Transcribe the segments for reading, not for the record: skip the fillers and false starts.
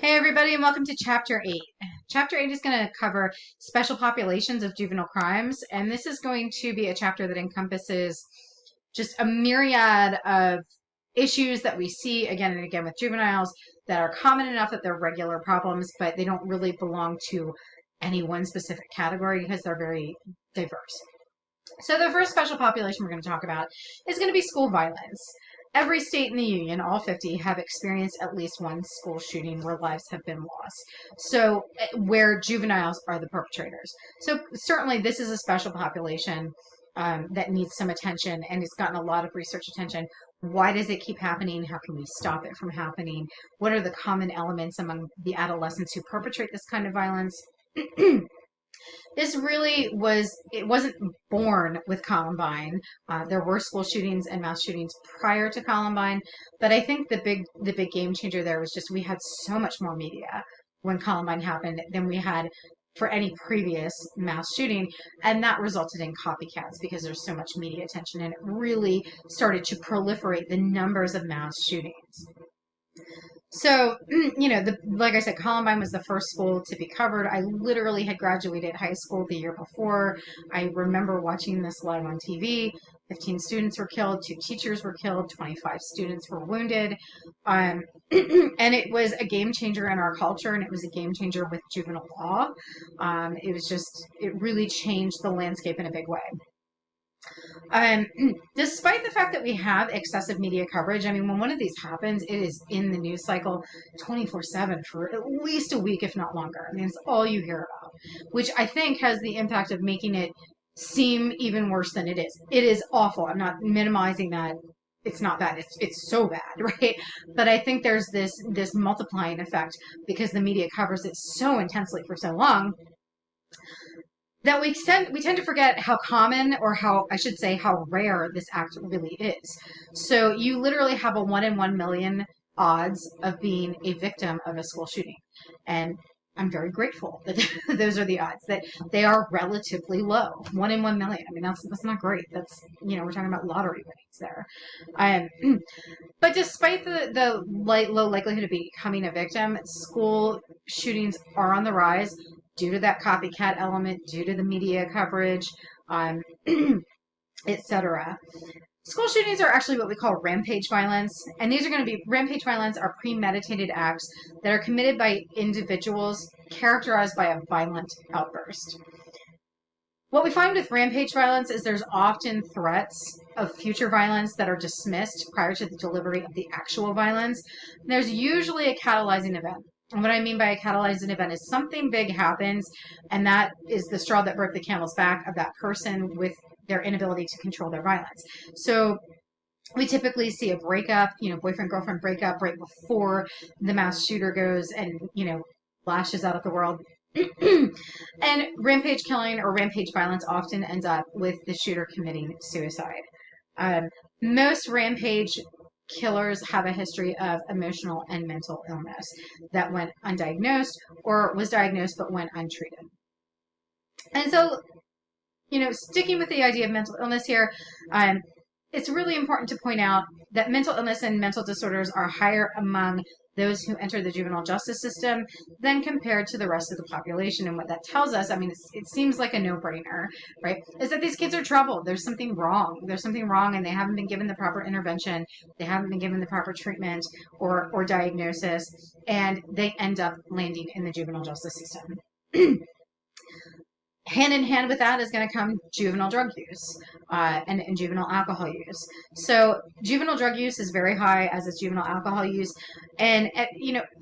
Hey everybody, and welcome to Chapter 8. Chapter 8 is going to cover special populations of juvenile crimes, and this is going to be a chapter that encompasses just a myriad of issues that we see again and again with juveniles that are common enough that they're regular problems, but they don't really belong to any one specific category because they're very diverse. So the first special population we're going to talk about is going to be school violence. Every state in the union, all 50, have experienced at least one school shooting where lives have been lost. So where juveniles are the perpetrators. So certainly this is a special population that needs some attention, and it's gotten a lot of research attention. Why does it keep happening? How can we stop it from happening? What are the common elements among the adolescents who perpetrate this kind of violence? This really it wasn't born with Columbine. There were school shootings and mass shootings prior to Columbine, but I think the big game changer there was just we had so much more media when Columbine happened than we had for any previous mass shooting, and that resulted in copycats because there's so much media attention, and it really started to proliferate the numbers of mass shootings. So, like I said, Columbine was the first school to be covered. I literally had graduated high school the year before. I remember watching this live on TV. 15 students were killed, 2 teachers were killed, 25 students were wounded. And it was a game changer in our culture, and it was a game changer with juvenile law. It really changed the landscape in a big way. Um, Despite the fact that we have excessive media coverage, I mean, when one of these happens, it is in the news cycle 24/7 for at least a week, if not longer. I mean, it's all you hear about, which I think has the impact of making it seem even worse than it is. It is awful. I'm not minimizing that. It's not bad. It's so bad, right? But I think there's this multiplying effect because the media covers it so intensely for so long that we tend to forget how common, or how I should say how rare, this act really is. So you literally have a 1 in 1 million odds of being a victim of a school shooting, and I'm very grateful that those are the odds, that they are relatively low. 1 in 1 million. I mean, that's not great. That's, we're talking about lottery winnings there. But despite the low likelihood of becoming a victim, school shootings are on the rise due to that copycat element, due to the media coverage, um, etc. School shootings are actually what we call rampage violence, and these are going to be rampage violence are premeditated acts that are committed by individuals characterized by a violent outburst. What we find with rampage violence is there's often threats of future violence that are dismissed prior to the delivery of the actual violence. There's usually a catalyzing event. And what I mean by a catalyzing event is something big happens, and that is the straw that broke the camel's back of that person with their inability to control their violence. So we typically see a breakup, boyfriend-girlfriend breakup right before the mass shooter goes and, lashes out at the world. And rampage killing or rampage violence often ends up with the shooter committing suicide. Most rampage killers have a history of emotional and mental illness that went undiagnosed or was diagnosed but went untreated. And so, sticking with the idea of mental illness here, it's really important to point out that mental illness and mental disorders are higher among those who enter the juvenile justice system than compared to the rest of the population. And what that tells us, I mean, it seems like a no-brainer, right, is that these kids are troubled. There's something wrong. There's something wrong, and they haven't been given the proper intervention. They haven't been given the proper treatment or diagnosis, and they end up landing in the juvenile justice system. Hand in hand with that is going to come juvenile drug use and juvenile alcohol use. So juvenile drug use is very high, as is juvenile alcohol use. And,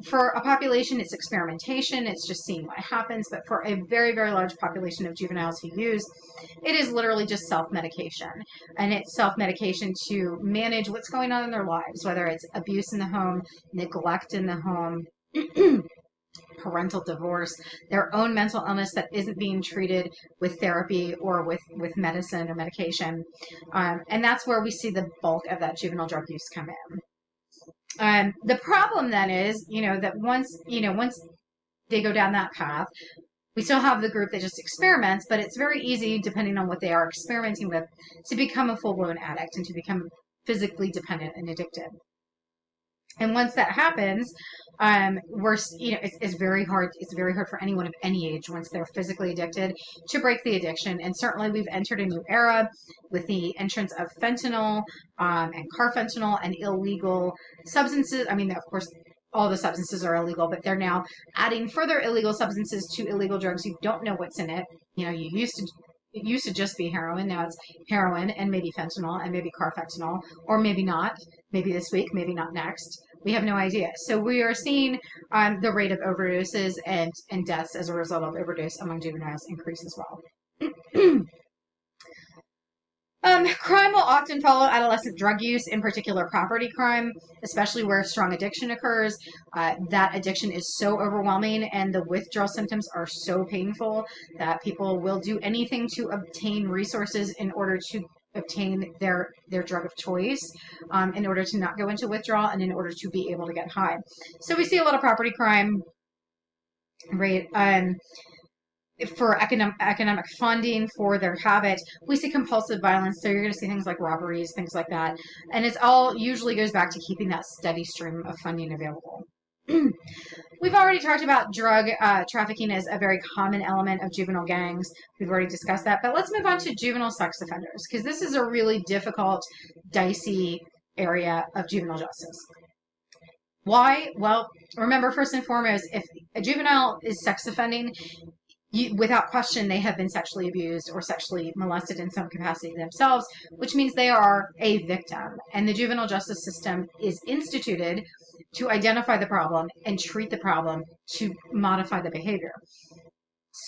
for a population, it's experimentation. It's just seeing what happens. But for a very, very large population of juveniles who use, it is literally just self-medication. And it's self-medication to manage what's going on in their lives, whether it's abuse in the home, neglect in the home, parental divorce, their own mental illness that isn't being treated with therapy or with medicine or medication. And that's where we see the bulk of that juvenile drug use come in. The problem then is, that once they go down that path, we still have the group that just experiments, but it's very easy, depending on what they are experimenting with, to become a full-blown addict and to become physically dependent and addicted. And once that happens, it's very hard. It's very hard for anyone of any age, once they're physically addicted, to break the addiction. And certainly, we've entered a new era with the entrance of fentanyl, and carfentanil and illegal substances. I mean, of course, all the substances are illegal, but they're now adding further illegal substances to illegal drugs. You don't know what's in it. It used to just be heroin. Now it's heroin and maybe fentanyl and maybe carfentanil, or maybe not. Maybe this week, maybe not next. We have no idea. So we are seeing the rate of overdoses and deaths as a result of overdose among juveniles increase as well. Crime will often follow adolescent drug use, in particular property crime, especially where strong addiction occurs. That addiction is so overwhelming and the withdrawal symptoms are so painful that people will do anything to obtain resources in order to obtain their drug of choice, in order to not go into withdrawal and in order to be able to get high. So we see a lot of property crime, right? For economic funding for their habit. We see compulsive violence, so you're going to see things like robberies, things like that. And it's all usually goes back to keeping that steady stream of funding available. We've already talked about drug trafficking as a very common element of juvenile gangs. We've already discussed that. But let's move on to juvenile sex offenders, because this is a really difficult, dicey area of juvenile justice. Why? Well, remember, first and foremost, if a juvenile is sex offending, without question, they have been sexually abused or sexually molested in some capacity themselves, which means they are a victim. And the juvenile justice system is instituted to identify the problem and treat the problem to modify the behavior.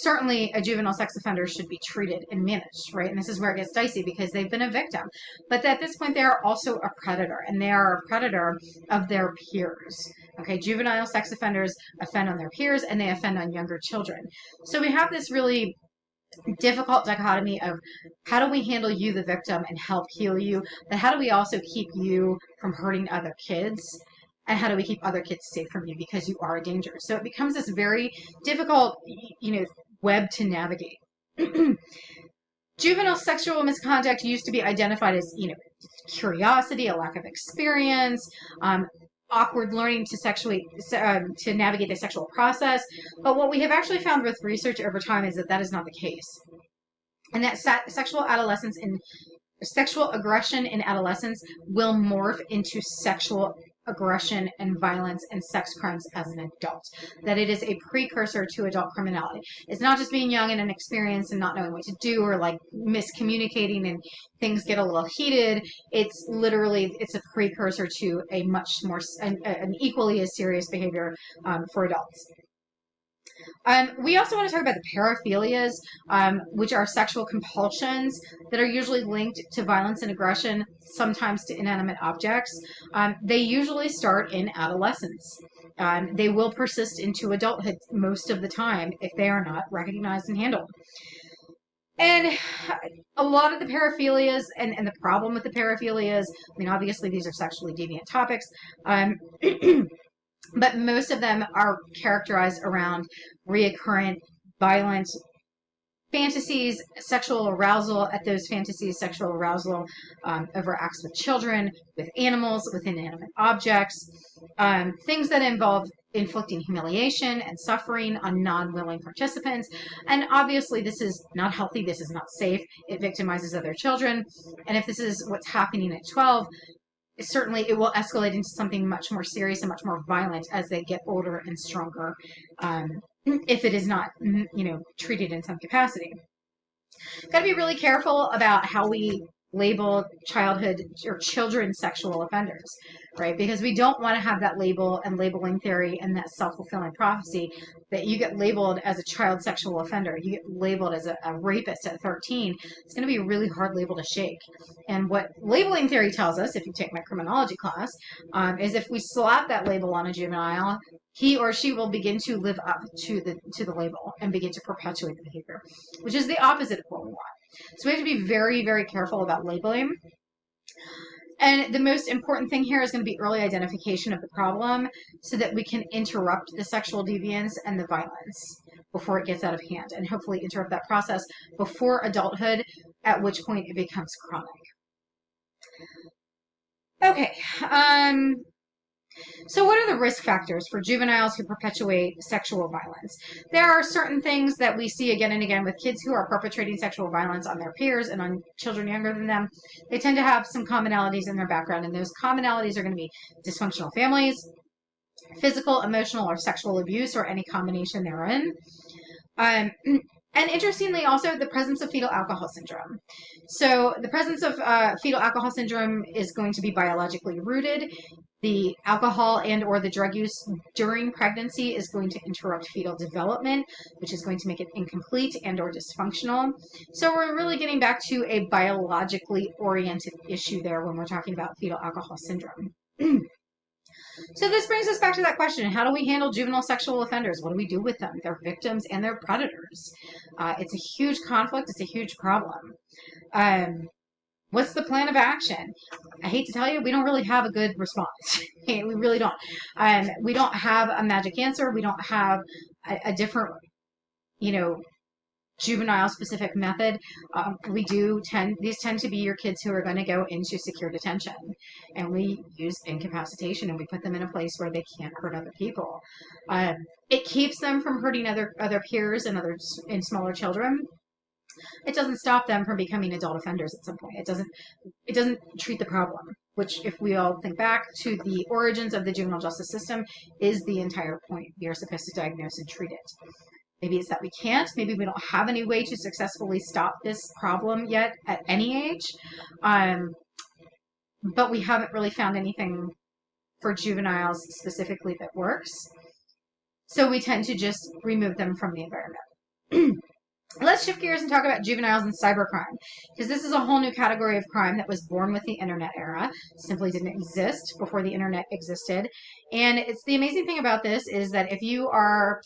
Certainly, a juvenile sex offender should be treated and managed, right? And this is where it gets dicey because they've been a victim. But at this point, they are also a predator, and they are a predator of their peers. Okay, juvenile sex offenders offend on their peers and they offend on younger children. So we have this really difficult dichotomy of how do we handle you, the victim, and help heal you, but how do we also keep you from hurting other kids? And how do we keep other kids safe from you because you are a danger? So it becomes this very difficult, web to navigate. Juvenile sexual misconduct used to be identified as, curiosity, a lack of experience, awkward learning to navigate the sexual process. But what we have actually found with research over time is that is not the case, and that sexual aggression in adolescence will morph into sexual aggression and violence and sex crimes as an adult. That it is a precursor to adult criminality. It's not just being young and inexperienced and not knowing what to do, or like miscommunicating and things get a little heated. It's a precursor to a much more, an equally as serious behavior for adults. We also want to talk about the paraphilias, which are sexual compulsions that are usually linked to violence and aggression, sometimes to inanimate objects. They usually start in adolescence. They will persist into adulthood most of the time if they are not recognized and handled. And a lot of the paraphilias and the problem with the paraphilias, obviously these are sexually deviant topics, but most of them are characterized around reoccurrent violent fantasies, sexual arousal at those fantasies, sexual arousal over acts with children, with animals, with inanimate objects, things that involve inflicting humiliation and suffering on non-willing participants. And obviously this is not healthy, this is not safe, it victimizes other children. And if this is what's happening at 12, certainly it will escalate into something much more serious and much more violent as they get older and stronger, if it is not, treated in some capacity. Got to be really careful about how we label childhood or children's sexual offenders, right? Because we don't want to have that label and labeling theory and that self-fulfilling prophecy that you get labeled as a child sexual offender, you get labeled as a rapist at 13. It's going to be a really hard label to shake. And what labeling theory tells us, if you take my criminology class, is if we slap that label on a juvenile, he or she will begin to live up to the label and begin to perpetuate the behavior, which is the opposite of what we want. So we have to be very, very careful about labeling. And the most important thing here is going to be early identification of the problem so that we can interrupt the sexual deviance and the violence before it gets out of hand, and hopefully interrupt that process before adulthood, at which point it becomes chronic. Okay. So what are the risk factors for juveniles who perpetuate sexual violence? There are certain things that we see again and again with kids who are perpetrating sexual violence on their peers and on children younger than them. They tend to have some commonalities in their background, and those commonalities are going to be dysfunctional families, physical, emotional, or sexual abuse, or any combination therein. Um, and interestingly, also the presence of fetal alcohol syndrome. So the presence of fetal alcohol syndrome is going to be biologically rooted. The alcohol and or the drug use during pregnancy is going to interrupt fetal development, which is going to make it incomplete and or dysfunctional. So we're really getting back to a biologically oriented issue there when we're talking about fetal alcohol syndrome. So this brings us back to that question: how do we handle juvenile sexual offenders? What do we do with them? They're victims and they're predators. It's a huge conflict. It's a huge problem. What's the plan of action? I hate to tell you, we don't really have a good response. We really don't. We don't have a magic answer. We don't have a different, juvenile specific method. These tend to be your kids who are going to go into secure detention, and we use incapacitation and we put them in a place where they can't hurt other people. It keeps them from hurting other peers and smaller children. It doesn't stop them from becoming adult offenders at some point. It doesn't treat the problem, which, if we all think back to the origins of the juvenile justice system, is the entire point. We are supposed to diagnose and treat it. Maybe it's that we can't. Maybe we don't have any way to successfully stop this problem yet at any age. But we haven't really found anything for juveniles specifically that works. So we tend to just remove them from the environment. Let's shift gears and talk about juveniles and cybercrime, because this is a whole new category of crime that was born with the internet era. It simply didn't exist before the internet existed. And it's the amazing thing about this is that if you are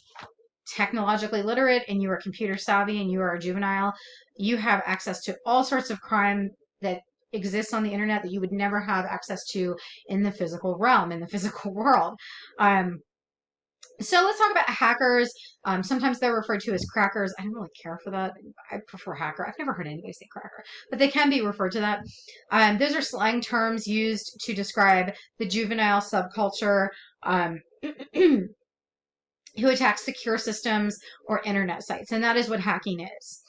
technologically literate and you are computer savvy and you are a juvenile, you have access to all sorts of crime that exists on the internet that you would never have access to in the physical realm, in the physical world. So let's talk about hackers. Sometimes they're referred to as crackers. I don't really care for that. I prefer hacker. I've never heard anybody say cracker, but they can be referred to that. Those are slang terms used to describe the juvenile subculture who attacks secure systems or internet sites. And that is what hacking is.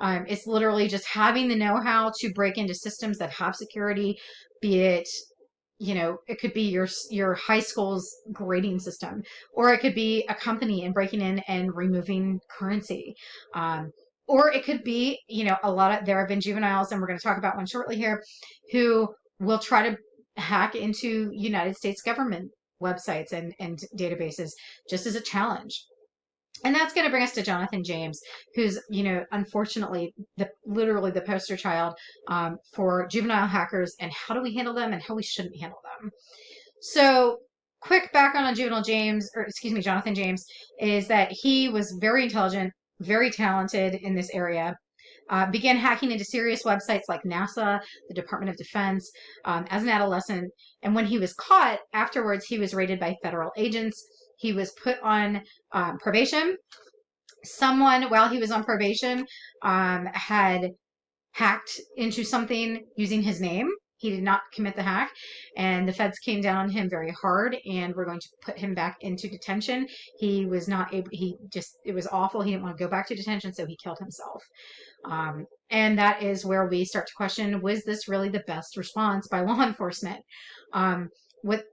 It's literally just having the know-how to break into systems that have security, be it, it could be your high school's grading system, or it could be a company and breaking in and removing currency. Or it could be, there have been juveniles, and we're going to talk about one shortly here, who will try to hack into United States government websites and databases just as a challenge. And that's going to bring us to Jonathan James, who's, unfortunately, literally the poster child for juvenile hackers and how do we handle them and how we shouldn't handle them. So quick background on Jonathan James, is that he was very intelligent, very talented in this area. Began hacking into serious websites like NASA, the Department of Defense, as an adolescent. And when he was caught, afterwards, he was raided by federal agents. He was put on probation. Someone, while he was on probation, had hacked into something using his name. He did not commit the hack, and the feds came down on him very hard and were going to put him back into detention. He was not able, it was awful. He didn't want to go back to detention, so he killed himself. And that is where we start to question, was this really the best response by law enforcement? What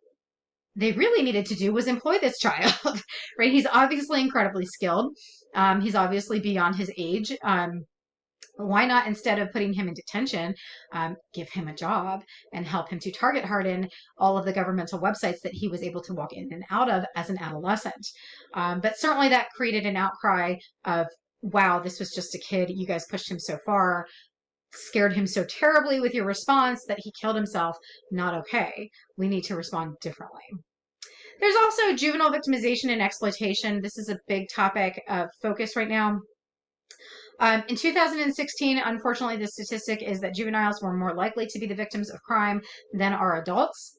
they really needed to do was employ this child, right? He's obviously incredibly skilled. He's obviously beyond his age. Why not, instead of putting him in detention, give him a job and help him to target harden all of the governmental websites that he was able to walk in and out of as an adolescent? But certainly that created an outcry of, wow, this was just a kid. You guys pushed him so far, scared him so terribly with your response that he killed himself. Not okay. We need to respond differently. There's also juvenile victimization and exploitation. This is a big topic of focus right now. In 2016, unfortunately, the statistic is that juveniles were more likely to be the victims of crime than are adults.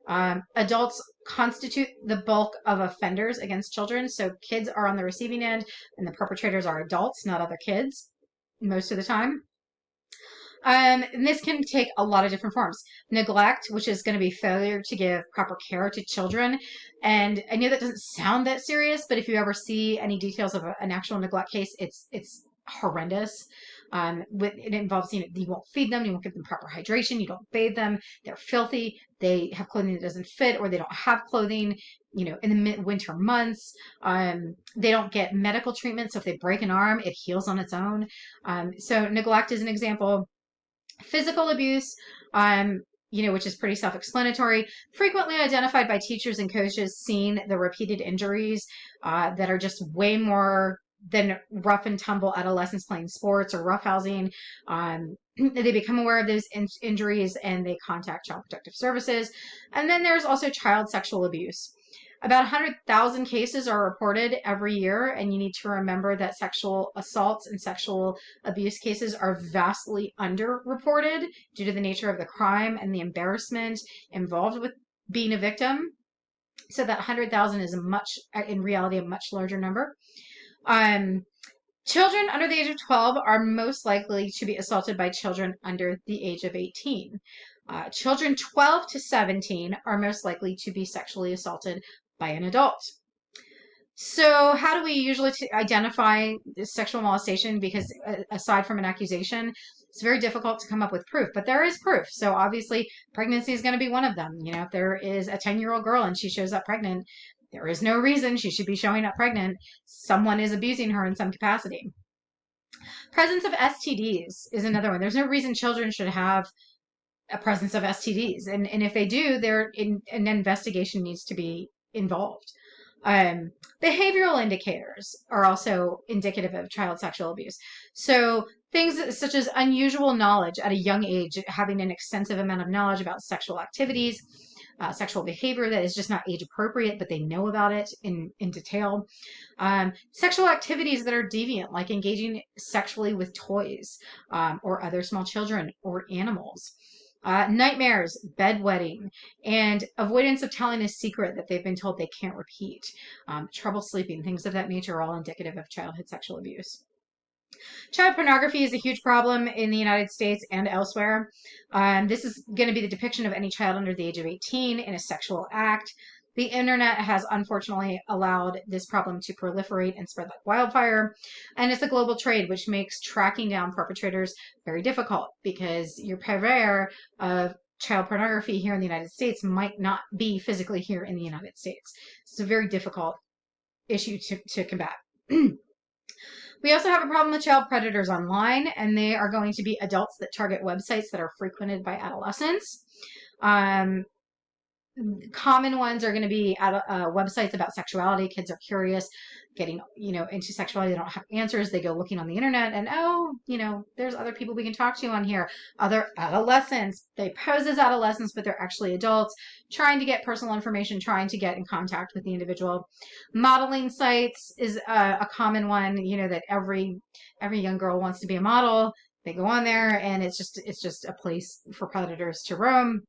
Adults constitute the bulk of offenders against children, so kids are on the receiving end, and the perpetrators are adults, not other kids, most of the time. And this can take a lot of different forms. Neglect, which is going to be failure to give proper care to children. And I know that doesn't sound that serious, but if you ever see any details of an actual neglect case, it's horrendous. It involves, you won't feed them, you won't give them proper hydration, you don't bathe them, they're filthy, they have clothing that doesn't fit, or they don't have clothing, in the winter months. They don't get medical treatment, so if they break an arm, it heals on its own. So neglect is an example. Physical abuse, which is pretty self-explanatory, frequently identified by teachers and coaches, seeing the repeated injuries that are just way more than rough and tumble adolescents playing sports or roughhousing. They become aware of those injuries and they contact Child Protective Services. And then there's also child sexual abuse. About 100,000 cases are reported every year, and you need to remember that sexual assaults and sexual abuse cases are vastly underreported due to the nature of the crime and the embarrassment involved with being a victim. So that 100,000 is in reality, a much larger number. Children under the age of 12 are most likely to be assaulted by children under the age of 18. Children 12 to 17 are most likely to be sexually assaulted by an adult. So how do we usually identify sexual molestation? Because aside from an accusation, it's very difficult to come up with proof, but there is proof. So obviously pregnancy is going to be one of them. If there is a 10-year-old girl and she shows up pregnant, there is no reason she should be showing up pregnant. Someone is abusing her in some capacity. Presence of STDs is another one. There's no reason children should have a presence of STDs. And if they do, an investigation needs to be involved. Behavioral indicators are also indicative of child sexual abuse. So things such as unusual knowledge at a young age, having an extensive amount of knowledge about sexual activities, sexual behavior that is just not age appropriate, but they know about it in detail. Sexual activities that are deviant, like engaging sexually with toys or other small children or animals. Nightmares, bedwetting, and avoidance of telling a secret that they've been told they can't repeat. Trouble sleeping, things of that nature are all indicative of childhood sexual abuse. Child pornography is a huge problem in the United States and elsewhere. This is going to be the depiction of any child under the age of 18 in a sexual act. The internet has unfortunately allowed this problem to proliferate and spread like wildfire. And it's a global trade, which makes tracking down perpetrators very difficult because your purveyor of child pornography here in the United States might not be physically here in the United States. It's a very difficult issue to combat. We also have a problem with child predators online, and they are going to be adults that target websites that are frequented by adolescents. Common ones are going to be websites about sexuality. Kids are curious, getting into sexuality. They don't have answers. They go looking on the internet, and there's other people we can talk to on here. Other adolescents. They pose as adolescents, but they're actually adults trying to get personal information, trying to get in contact with the individual. Modeling sites is a common one. That every young girl wants to be a model. They go on there, and it's just a place for predators to roam.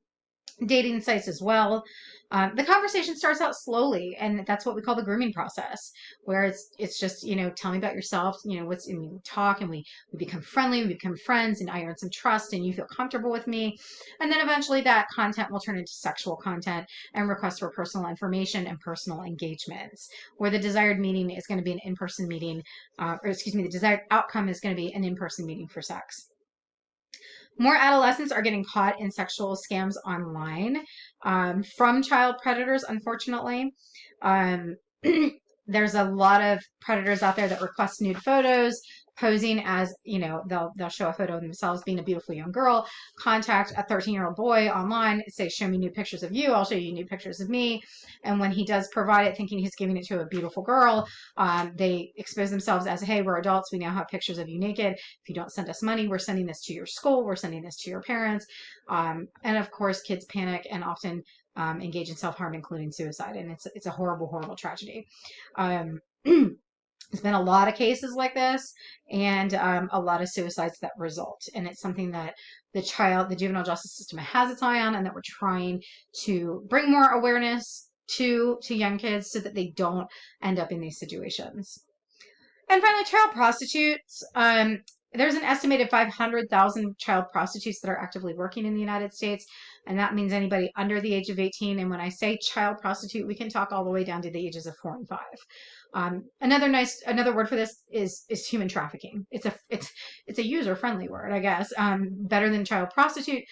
Dating sites as well. The conversation starts out slowly, and that's what we call the grooming process, where it's just tell me about yourself, what's in we talk, and we become friendly, we become friends, and I earn some trust, and you feel comfortable with me, and then eventually that content will turn into sexual content and requests for personal information and personal engagements, where the desired meeting is going to be an in-person meeting, the desired outcome is going to be an in-person meeting for sex. More adolescents are getting caught in sexual scams online from child predators, unfortunately. There's a lot of predators out there that request nude photos, posing as, they'll show a photo of themselves being a beautiful young girl, contact a 13-year-old boy online, say, show me nude pictures of you, I'll show you nude pictures of me. And when he does provide it, thinking he's giving it to a beautiful girl, they expose themselves as, hey, we're adults, we now have pictures of you naked. If you don't send us money, we're sending this to your school, we're sending this to your parents. And of course, kids panic and often engage in self-harm, including suicide. And it's a horrible, horrible tragedy. There's been a lot of cases like this and a lot of suicides that result. And it's something that the juvenile justice system has its eye on, and that we're trying to bring more awareness to young kids so that they don't end up in these situations. And finally, child prostitutes. there's an estimated 500,000 child prostitutes that are actively working in the United States, and that means anybody under the age of 18. And when I say child prostitute, we can talk all the way down to the ages of 4 and 5. Another word for this is human trafficking. It's a user friendly word, I guess. Better than child prostitute.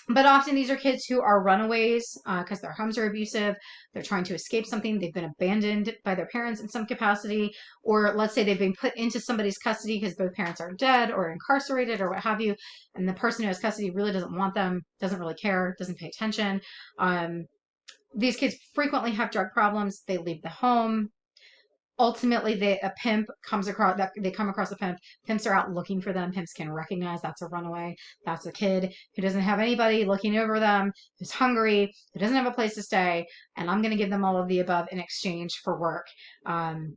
But often these are kids who are runaways because their homes are abusive. They're trying to escape something. They've been abandoned by their parents in some capacity. Or let's say they've been put into somebody's custody because both parents are dead or incarcerated or what have you. And the person who has custody really doesn't want them, doesn't really care, doesn't pay attention. These kids frequently have drug problems. They leave the home. Ultimately, a pimp comes across that they come across a pimp. Pimps are out looking for them. Pimps can recognize that's a runaway. That's a kid who doesn't have anybody looking over them, who's hungry, who doesn't have a place to stay, and I'm going to give them all of the above in exchange for work. And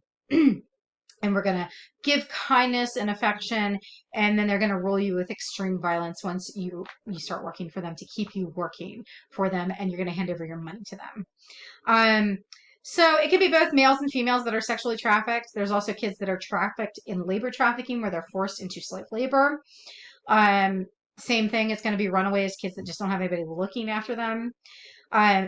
we're going to give kindness and affection, and then they're going to rule you with extreme violence once you start working for them to keep you working for them, and you're going to hand over your money to them. So it can be both males and females that are sexually trafficked. There's also kids that are trafficked in labor trafficking where they're forced into slave labor. Same thing, it's going to be runaways, kids that just don't have anybody looking after them.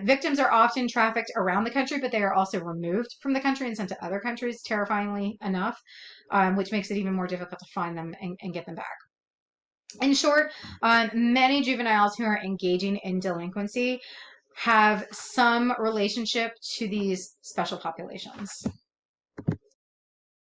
Victims are often trafficked around the country, but they are also removed from the country and sent to other countries, terrifyingly enough, which makes it even more difficult to find them and get them back. In short, many juveniles who are engaging in delinquency have some relationship to these special populations.